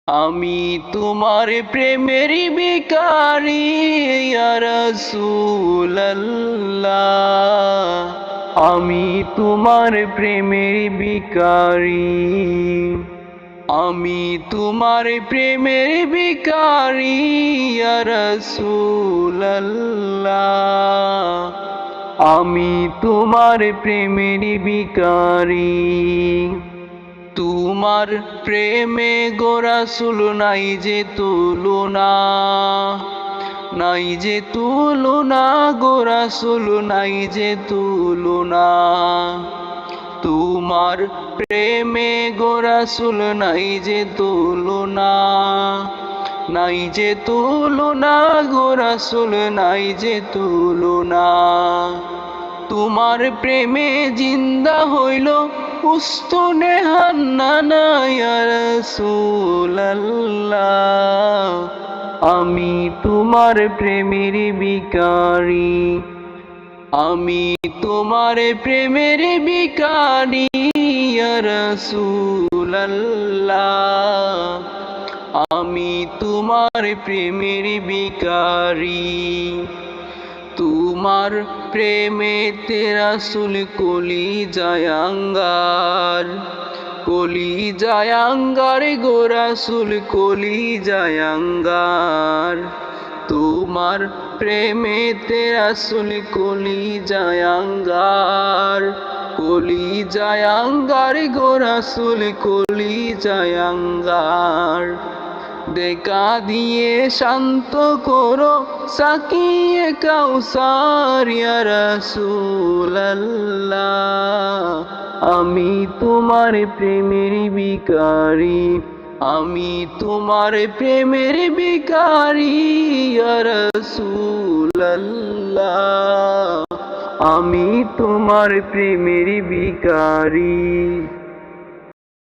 আমি তোমার প্রেমের ভিখারি ইয়া রাসূলুল্লাহ। আমি তোমার প্রেমের ভিখারি। আমি তোমার প্রেমের ভিখারি ইয়া রাসূলুল্লাহ। আমি তোমার প্রেমের ভিখারি। তোমার প্রেমে গো রাসূল নাই যে তুলনা, নাই যে তুলনা গো রাসূল নাই যে তুলনা। তোমার প্রেমে গো রাসূল নাই যে তুলনা, নাই যে তুলনা গো রাসূল নাই যে তুলনা। তোমার প্রেমে জিন্দা হইল উস্তুনে হান্নানা ইয়া রাসূলুল্লাহ। আমি তোমার প্রেমের ভিখারি। আমি তোমার প্রেমের ভিখারি ইয়া রাসূলুল্লাহ। আমি তোমার প্রেমের ভিখারি। তোমার প্রেমেতে রাসূল কলি জায়াঙ্গার, কলি জায়াঙ্গার গো রাসূল কলি জায়াঙ্গার। তোমার প্রেমেতে রাসূল কলি জায়াঙ্গার, কলি জায়াঙ্গার গো রাসূল কলি জায়াঙ্গার। দেখা দিয়ে শান্ত করো সাকিয়ে কাউসার ইয়া রাসূলুল্লাহ। আমি তোমার প্রেমের ভিখারি। আমি তোমার প্রেমের ভিখারি ইয়া রাসূলুল্লাহ। আমি তোমার প্রেমের ভিখারি।